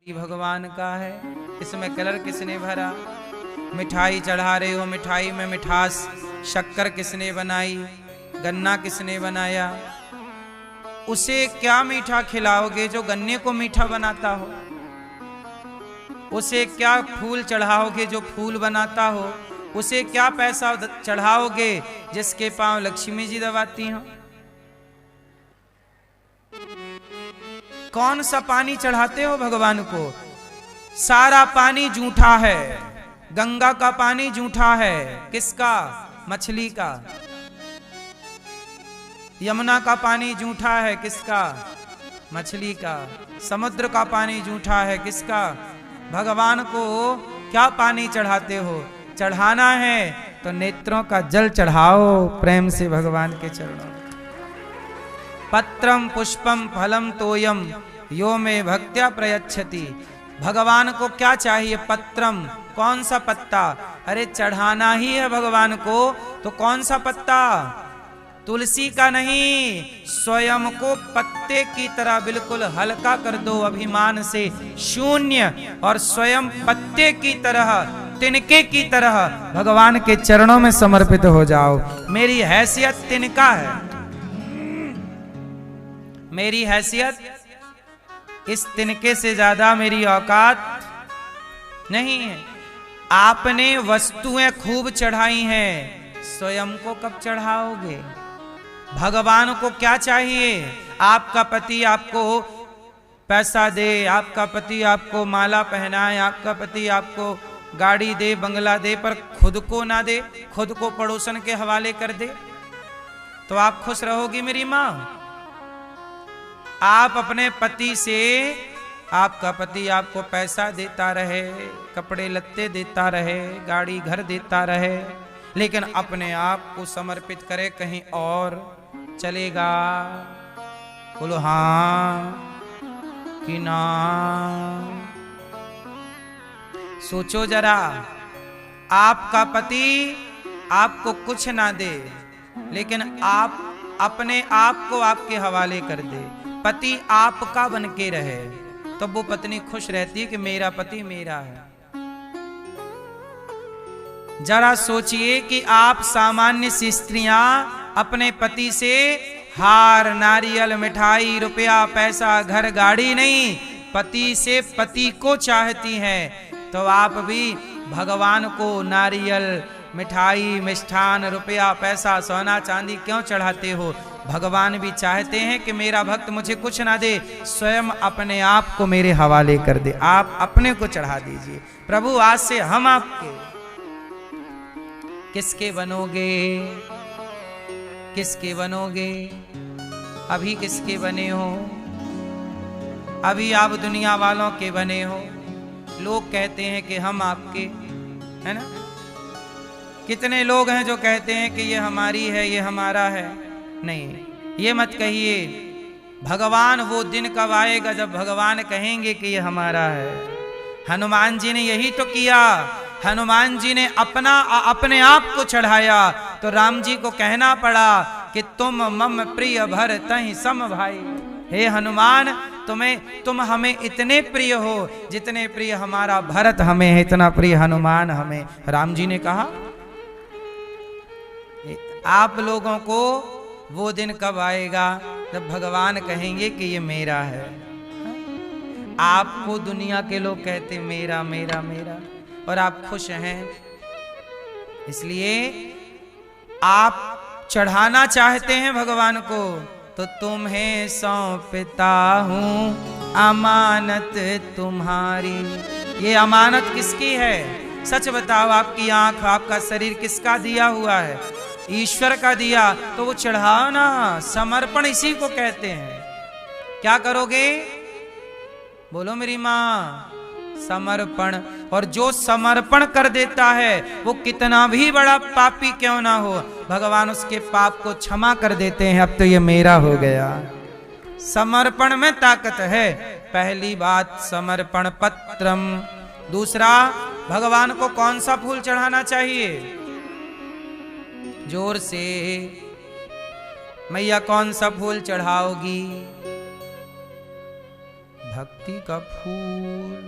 भगवान का है, इसमें कलर किसने भरा? मिठाई चढ़ा रहे हो, मिठाई में मिठास, शक्कर किसने बनाई? गन्ना किसने बनाया? उसे क्या मीठा खिलाओगे जो गन्ने को मीठा बनाता हो? उसे क्या फूल चढ़ाओगे जो फूल बनाता हो? उसे क्या पैसा चढ़ाओगे जिसके पांव लक्ष्मी जी दबाती हो? कौन सा पानी चढ़ाते हो भगवान को? सारा पानी जूठा है। गंगा का पानी जूठा है। किसका? मछली का। यमुना का पानी जूठा है। किसका? मछली का। समुद्र का पानी जूठा है। किसका? भगवान को क्या पानी चढ़ाते हो? चढ़ाना है तो नेत्रों का जल चढ़ाओ प्रेम से भगवान के चरणों। पत्रम पुष्पम फलम तोयम यो में भक्त्या प्रयच्छति। भगवान को क्या चाहिए? पत्रम, कौन सा पत्ता? अरे चढ़ाना ही है भगवान को तो कौन सा पत्ता? तुलसी का नहीं, स्वयं को पत्ते की तरह बिल्कुल हल्का कर दो, अभिमान से शून्य, और स्वयं पत्ते की तरह, तिनके की तरह भगवान के चरणों में समर्पित हो जाओ। मेरी हैसियत तिनका है, मेरी हैसियत इस तिनके से ज्यादा मेरी औकात नहीं है। आपने वस्तुएं खूब चढ़ाई हैं, स्वयं को कब चढ़ाओगे? भगवान को क्या चाहिए? आपका पति आपको पैसा दे, आपका पति आपको माला पहनाए, आपका पति आपको गाड़ी दे, बंगला दे, पर खुद को ना दे, खुद को पड़ोसन के हवाले कर दे, तो आप खुश रहोगी मेरी मां? आप अपने पति से, आपका पति आपको पैसा देता रहे, कपड़े लत्ते देता रहे, गाड़ी घर देता रहे, लेकिन अपने आप को समर्पित करे कहीं और, चलेगा? बोलो हाँ कि ना? सोचो जरा, आपका पति आपको कुछ ना दे, लेकिन आप अपने आप को आपके हवाले कर दे, पति आपका बन के रहे, तो वो पत्नी खुश रहती है कि मेरा पति मेरा है। जरा सोचिए कि आप सामान्य सी स्त्रियां अपने पति से हार, नारियल, मिठाई, रुपया, पैसा, घर, गाड़ी नहीं, पति से पति को चाहती हैं, तो आप भी भगवान को नारियल, मिठाई, मिष्ठान, रुपया, पैसा, सोना चांदी क्यों चढ़ाते हो? भगवान भी चाहते हैं कि मेरा भक्त मुझे कुछ ना दे, स्वयं अपने आप को मेरे हवाले कर दे। आप अपने को चढ़ा दीजिए। प्रभु आज से हम आपके। किसके बनोगे? किसके बनोगे? अभी किसके बने हो? अभी आप दुनिया वालों के बने हो। लोग कहते हैं कि हम आपके, है ना? कितने लोग हैं जो कहते हैं कि ये हमारी है, ये हमारा है। नहीं, ये मत कहिए। भगवान वो दिन कब आएगा जब भगवान कहेंगे कि ये हमारा है। हनुमान जी ने यही तो किया। हनुमान जी ने अपने आप को चढ़ाया, तो राम जी को कहना पड़ा कि तुम मम प्रिय भरतहि सम भाई। हे हनुमान, तुम हमें इतने प्रिय हो जितने प्रिय हमारा भरत हमें है, इतना प्रिय हनुमान हमें। राम जी ने कहा, आप लोगों को वो दिन कब आएगा जब भगवान कहेंगे कि ये मेरा है। आपको दुनिया के लोग कहते मेरा मेरा मेरा, और आप खुश हैं। इसलिए आप चढ़ाना चाहते हैं भगवान को, तो तुम्हें सौंपता हूं अमानत तुम्हारी। ये अमानत किसकी है? सच बताओ, आपकी आंख, आपका शरीर किसका दिया हुआ है? ईश्वर का दिया, तो वो चढ़ाओ ना। समर्पण इसी को कहते हैं। क्या करोगे? बोलो मेरी माँ, समर्पण। और जो समर्पण कर देता है वो कितना भी बड़ा पापी क्यों ना हो, भगवान उसके पाप को क्षमा कर देते हैं। अब तो ये मेरा हो गया। समर्पण में ताकत है। पहली बात समर्पण पत्रम। दूसरा, भगवान को कौन सा फूल चढ़ाना चाहिए? जोर से मैया, कौन सा फूल चढ़ाओगी? भक्ति का फूल।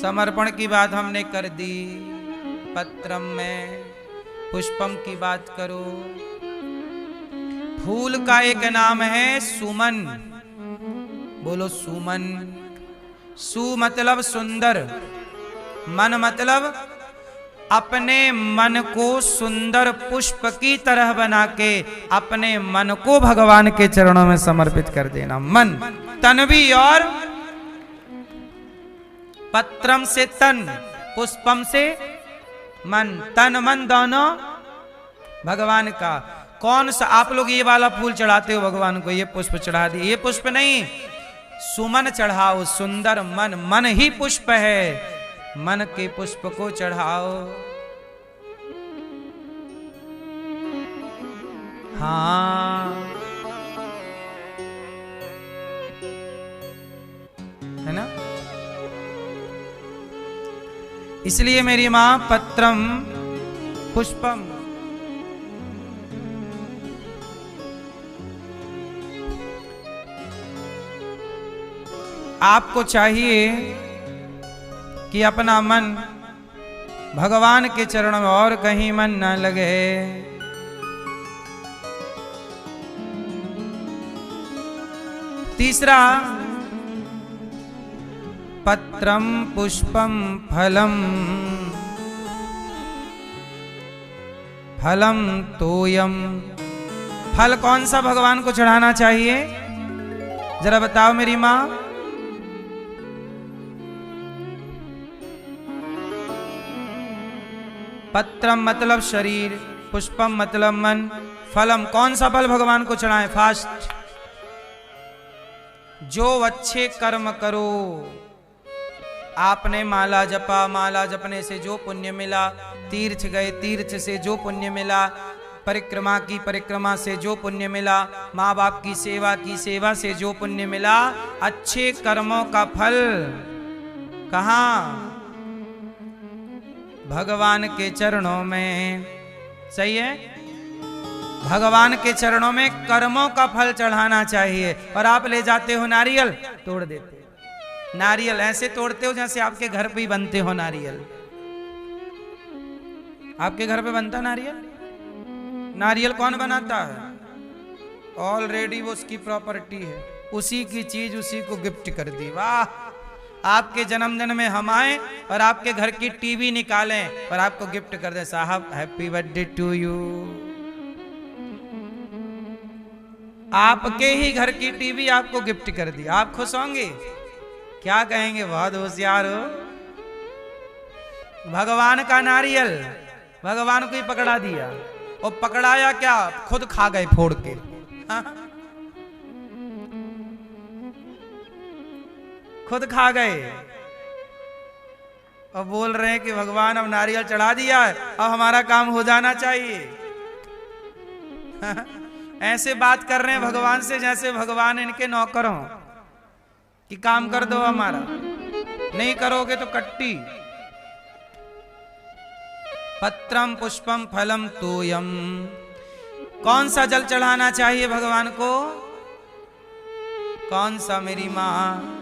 समर्पण की बात हमने कर दी, पत्रम में पुष्पम की बात करो। फूल का एक नाम है सुमन। बोलो सुमन। सु मतलब सुंदर, मन मतलब अपने मन को सुंदर पुष्प की तरह बना के अपने मन को भगवान के चरणों में समर्पित कर देना। मन, तन भी, और पत्रम से तन, पुष्पम से मन, तन मन दोनों भगवान का। कौन सा आप लोग ये वाला फूल चढ़ाते हो भगवान को, ये पुष्प चढ़ा दिए, ये पुष्प नहीं, सुमन चढ़ाओ, सुंदर मन। मन ही पुष्प है, मन के पुष्प को चढ़ाओ। हाँ, है ना? इसलिए मेरी मां पत्रम पुष्पम। आपको चाहिए कि अपना मन भगवान के चरणों में, और कहीं मन न लगे। तीसरा, पत्रम पुष्पम फलम, फलम तोयम। फल कौन सा भगवान को चढ़ाना चाहिए, जरा बताओ मेरी मां। पत्रम मतलब शरीर, पुष्पम मतलब मन, फलम कौन सा फल भगवान को चढ़ाएं? फास्ट। जो अच्छे कर्म करो, आपने माला जपा, माला जपने से जो पुण्य मिला, तीर्थ गए, तीर्थ से जो पुण्य मिला, परिक्रमा की, परिक्रमा से जो पुण्य मिला, माँ बाप की सेवा से जो पुण्य मिला, अच्छे कर्मों का फल कहाँ? भगवान के चरणों में। सही है? भगवान के चरणों में कर्मों का फल चढ़ाना चाहिए। और आप ले जाते हो नारियल, तोड़ देते हो। नारियल ऐसे तोड़ते हो जैसे आपके घर पे ही बनते हो नारियल। आपके घर पे बनता नारियल? नारियल कौन बनाता है? ऑलरेडी वो उसकी प्रॉपर्टी है, उसी की चीज उसी को गिफ्ट कर दी। वाह! आपके जन्मदिन में हम आए और आपके घर की टीवी निकालें और आपको गिफ्ट कर दे, साहब हैप्पी बर्थडे टू यू। आपके ही घर की टीवी आपको गिफ्ट कर दी, आप खुश होंगे? क्या कहेंगे? बहुत होशियार हो। भगवान का नारियल भगवान को ही पकड़ा दिया, और पकड़ाया क्या? खुद खा गए फोड़ के। खुद खा गए और बोल रहे हैं कि भगवान अब नारियल चढ़ा दिया है, अब हमारा काम हो जाना चाहिए। ऐसे बात कर रहे हैं भगवान से जैसे भगवान इनके नौकर हों कि काम कर दो हमारा, नहीं करोगे तो कट्टी। पत्रम पुष्पम फलम तोयम। कौन सा जल चढ़ाना चाहिए भगवान को? कौन सा मेरी मां?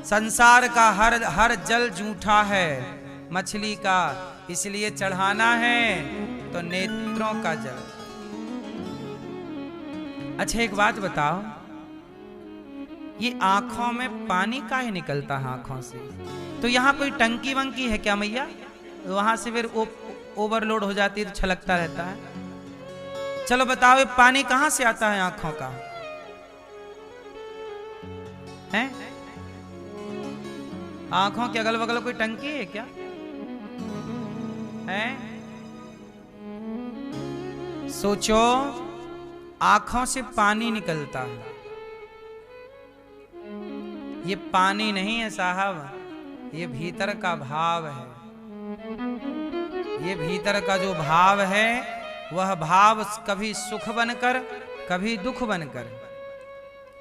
संसार का हर जल जूठा है, मछली का, इसलिए चढ़ाना है तो नेत्रों का जल। अच्छा एक बात बताओ, ये आंखों में पानी काहे निकलता है आंखों से? तो यहाँ कोई टंकी वंकी है क्या मैया? वहां से फिर ओवरलोड हो जाती है तो छलकता रहता है। चलो बताओ, ये पानी कहां से आता है आंखों का? है? आंखों के अगल बगल कोई टंकी है क्या? है? सोचो, आंखों से पानी निकलता है। ये पानी नहीं है साहब, ये भीतर का भाव है। ये भीतर का जो भाव है, वह भाव कभी सुख बनकर कभी दुख बनकर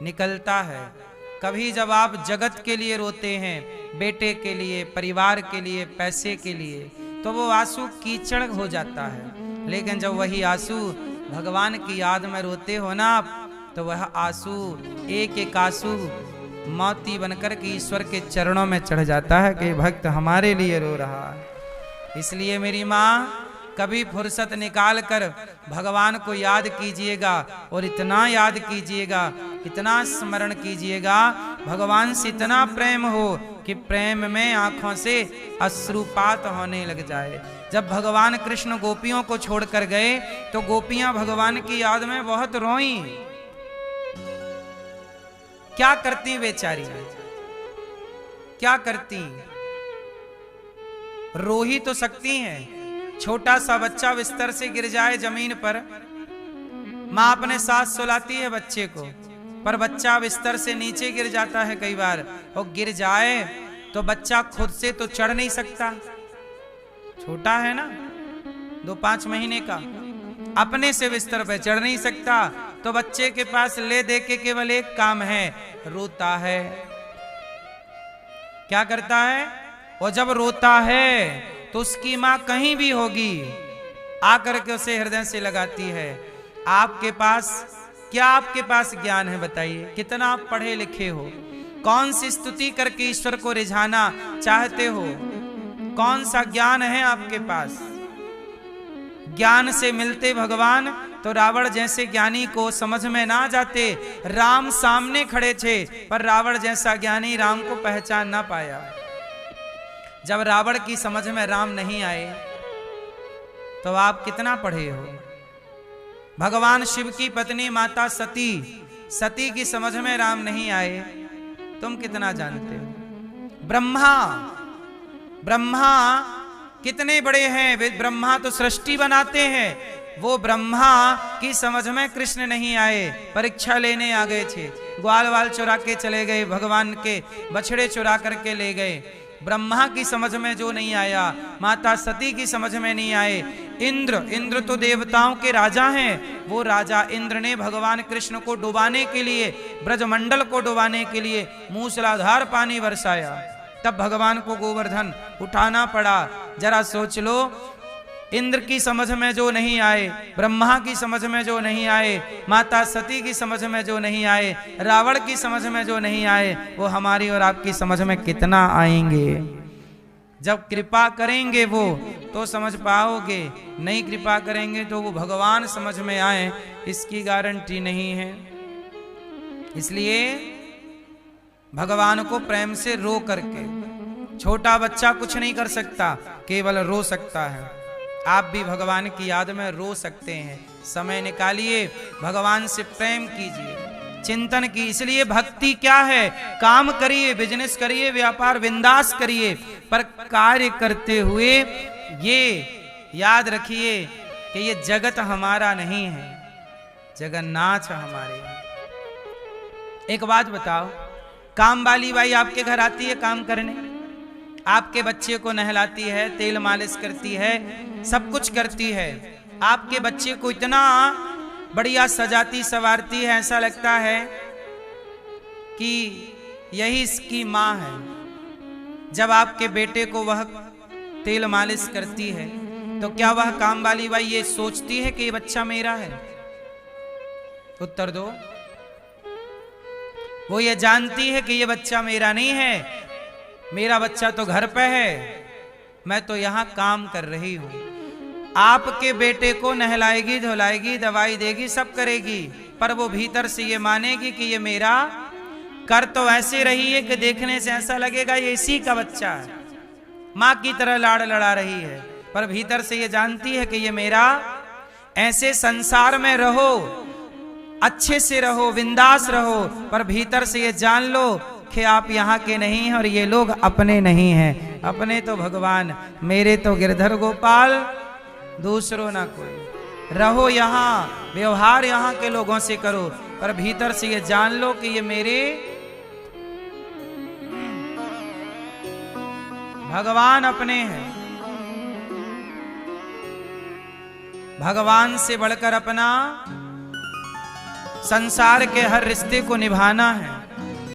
निकलता है। कभी जब आप जगत के लिए रोते हैं, बेटे के लिए, परिवार के लिए, पैसे के लिए, तो वो आंसू कीचड़ हो जाता है। लेकिन जब वही आंसू भगवान की याद में रोते हो ना आप, तो वह आंसू एक एक आंसू मोती बनकर के ईश्वर के चरणों में चढ़ जाता है कि भक्त हमारे लिए रो रहा है। इसलिए मेरी माँ, कभी फुर्सत निकाल कर भगवान को याद कीजिएगा, और इतना याद कीजिएगा, इतना स्मरण कीजिएगा, भगवान से इतना प्रेम हो कि प्रेम में आंखों से अश्रुपात होने लग जाए। जब भगवान कृष्ण गोपियों को छोड़कर गए तो गोपियां भगवान की याद में बहुत रोई। क्या करती बेचारी, क्या करती? रो ही तो सकती हैं। छोटा सा बच्चा बिस्तर से गिर जाए जमीन पर, माँ अपने साथ सुलाती है बच्चे को, पर बच्चा बिस्तर से नीचे गिर जाता है कई बार, और गिर जाए तो बच्चा खुद से तो चढ़ नहीं सकता, छोटा है ना, 2-5 महीने का, अपने से बिस्तर पे चढ़ नहीं सकता, तो बच्चे के पास ले दे के केवल एक काम है, रोता है। क्या करता है? और जब रोता है तो उसकी मां कहीं भी होगी, आकर के उसे हृदय से लगाती है। आपके पास क्या, आपके पास ज्ञान है बताइए? कितना आप पढ़े लिखे हो? कौन सी स्तुति करके ईश्वर को रिझाना चाहते हो? कौन सा ज्ञान है आपके पास? ज्ञान से मिलते भगवान तो रावण जैसे ज्ञानी को समझ में ना जाते। राम सामने खड़े थे, पर रावण जैसा ज्ञानी राम को पहचान ना पाया। जब रावण की समझ में राम नहीं आए तो आप कितना पढ़े हो? भगवान शिव की पत्नी माता सती, सती की समझ में राम नहीं आए, तुम कितना जानते हो? ब्रह्मा, ब्रह्मा कितने बड़े हैं, वे ब्रह्मा तो सृष्टि बनाते हैं, वो ब्रह्मा की समझ में कृष्ण नहीं आए, परीक्षा लेने आ गए थे, ग्वाल वाल चुरा के चले गए, भगवान के बछड़े चुरा करके ले गए। ब्रह्मा की समझ में जो नहीं आया, माता सती की समझ में नहीं आए। इंद्र, इंद्र तो देवताओं के राजा हैं, वो राजा इंद्र ने भगवान कृष्ण को डुबाने के लिए, ब्रजमंडल को डुबाने के लिए मूसलाधार पानी बरसाया, तब भगवान को गोवर्धन उठाना पड़ा। जरा सोच लो, इंद्र की समझ में जो नहीं आए, ब्रह्मा की समझ में जो नहीं आए, माता सती की समझ में जो नहीं आए, रावण की समझ में जो नहीं आए, वो हमारी और आपकी समझ में कितना आएंगे? जब कृपा करेंगे वो तो समझ पाओगे, नहीं कृपा करेंगे तो वो भगवान समझ में आए, इसकी गारंटी नहीं है। इसलिए भगवान को प्रेम से रो करके, छोटा बच्चा कुछ नहीं कर सकता, केवल रो सकता है। आप भी भगवान की याद में रो सकते हैं। समय निकालिए, भगवान से प्रेम कीजिए, चिंतन की। इसलिए भक्ति क्या है? काम करिए, बिजनेस करिए, व्यापार बिंदास करिए, पर कार्य करते हुए ये याद रखिए कि ये जगत हमारा नहीं है, जगन्नाथ हमारे। एक बात बताओ, काम वाली बाई आपके घर आती है काम करने, आपके बच्चे को नहलाती है, तेल मालिश करती है, सब कुछ करती है, आपके बच्चे को इतना बढ़िया सजाती संवारती है, ऐसा लगता है कि यही इसकी माँ है। जब आपके बेटे को वह तेल मालिश करती है तो क्या वह काम वाली बाई ये सोचती है कि ये बच्चा मेरा है? उत्तर दो। वो ये जानती है कि ये बच्चा मेरा नहीं है, मेरा बच्चा तो घर पे है, मैं तो यहां काम कर रही हूं। आपके बेटे को नहलाएगी, धुलाएगी, दवाई देगी, सब करेगी, पर वो भीतर से ये मानेगी कि ये मेरा। कर तो ऐसे रही है कि देखने से ऐसा लगेगा ये इसी का बच्चा है, मां की तरह लाड़ लड़ा रही है, पर भीतर से ये जानती है कि ये मेरा। ऐसे संसार में रहो, अच्छे से रहो, बिंदास रहो, पर भीतर से ये जान लो कि आप यहाँ के नहीं हैं और ये लोग अपने नहीं हैं। अपने तो भगवान, मेरे तो गिरधर गोपाल, दूसरों ना कोई। रहो यहाँ, व्यवहार यहाँ के लोगों से करो, पर भीतर से ये जान लो कि ये मेरे भगवान अपने हैं। भगवान से बढ़कर अपना संसार के हर रिश्ते को निभाना है।